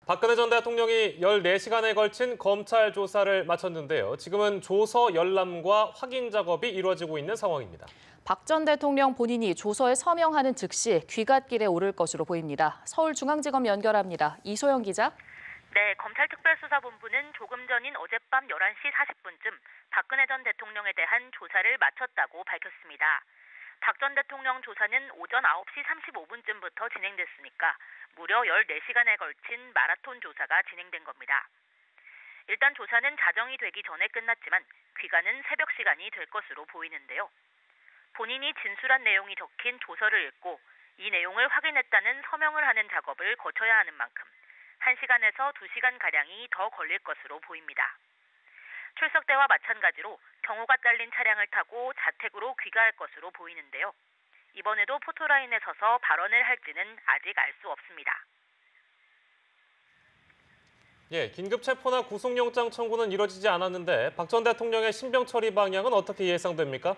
박근혜 전 대통령이 14시간에 걸친 검찰 조사를 마쳤는데요. 지금은 조서 열람과 확인 작업이 이루어지고 있는 상황입니다. 박 전 대통령 본인이 조서에 서명하는 즉시 귀갓길에 오를 것으로 보입니다. 서울중앙지검 연결합니다. 이소영 기자. 네, 검찰특별수사본부는 조금 전인 어젯밤 11시 40분쯤 박근혜 전 대통령에 대한 조사를 마쳤다고 밝혔습니다. 박 전 대통령 조사는 오전 9시 35분쯤부터 진행됐으니까 무려 14시간에 걸친 마라톤 조사가 진행된 겁니다. 일단 조사는 자정이 되기 전에 끝났지만 귀가는 새벽 시간이 될 것으로 보이는데요. 본인이 진술한 내용이 적힌 조서를 읽고 이 내용을 확인했다는 서명을 하는 작업을 거쳐야 하는 만큼 1시간에서 2시간가량이 더 걸릴 것으로 보입니다. 출석 때와 마찬가지로 경호가 딸린 차량을 타고 자택으로 귀가할 것으로 보이는데요. 이번에도 포토라인에 서서 발언을 할지는 아직 알 수 없습니다. 긴급 체포나 구속영장 청구는 이뤄지지 않았는데 박 전 대통령의 신병 처리 방향은 어떻게 예상됩니까?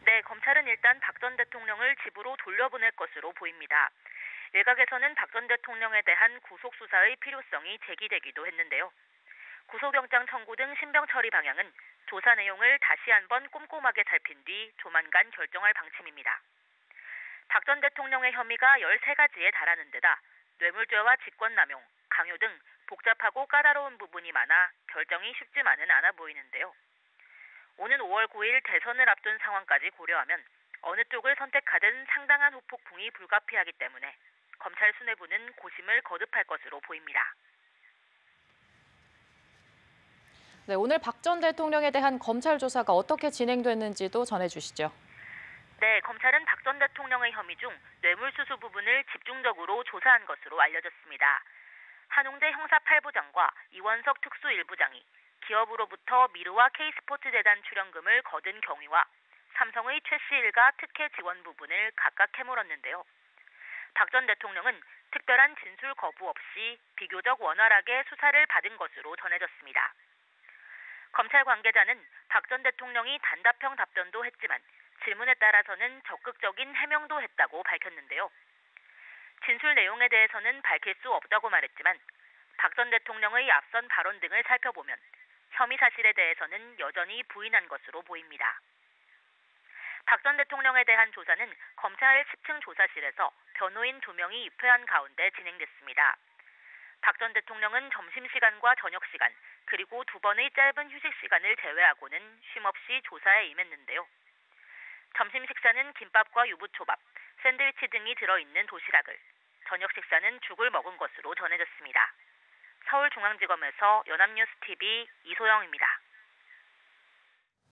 네, 검찰은 일단 박 전 대통령을 집으로 돌려보낼 것으로 보입니다. 일각에서는 박 전 대통령에 대한 구속수사의 필요성이 제기되기도 했는데요. 구속영장 청구 등 신병 처리 방향은 조사 내용을 다시 한번 꼼꼼하게 살핀 뒤 조만간 결정할 방침입니다. 박 전 대통령의 혐의가 13가지에 달하는 데다 뇌물죄와 직권남용, 강요 등 복잡하고 까다로운 부분이 많아 결정이 쉽지만은 않아 보이는데요. 오는 5월 9일 대선을 앞둔 상황까지 고려하면 어느 쪽을 선택하든 상당한 후폭풍이 불가피하기 때문에 검찰 수뇌부는 고심을 거듭할 것으로 보입니다. 네, 오늘 박 전 대통령에 대한 검찰 조사가 어떻게 진행됐는지도 전해주시죠. 네, 검찰은 박 전 대통령의 혐의 중 뇌물수수 부분을 집중적으로 조사한 것으로 알려졌습니다. 한웅재 형사 8부장과 이원석 특수 1부장이 기업으로부터 미르와 K스포츠재단 출연금을 거둔 경위와 삼성의 최 씨 일가 특혜 지원 부분을 각각 캐물었는데요. 박 전 대통령은 특별한 진술 거부 없이 비교적 원활하게 수사를 받은 것으로 전해졌습니다. 검찰 관계자는 박 전 대통령이 단답형 답변도 했지만 질문에 따라서는 적극적인 해명도 했다고 밝혔는데요. 진술 내용에 대해서는 밝힐 수 없다고 말했지만 박 전 대통령의 앞선 발언 등을 살펴보면 혐의 사실에 대해서는 여전히 부인한 것으로 보입니다. 박 전 대통령에 대한 조사는 검찰 10층 조사실에서 변호인 2명이 입회한 가운데 진행됐습니다. 박 전 대통령은 점심시간과 저녁시간, 그리고 2번의 짧은 휴식시간을 제외하고는 쉼없이 조사에 임했는데요. 점심 식사는 김밥과 유부초밥, 샌드위치 등이 들어있는 도시락을, 저녁 식사는 죽을 먹은 것으로 전해졌습니다. 서울중앙지검에서 연합뉴스TV 이소영입니다.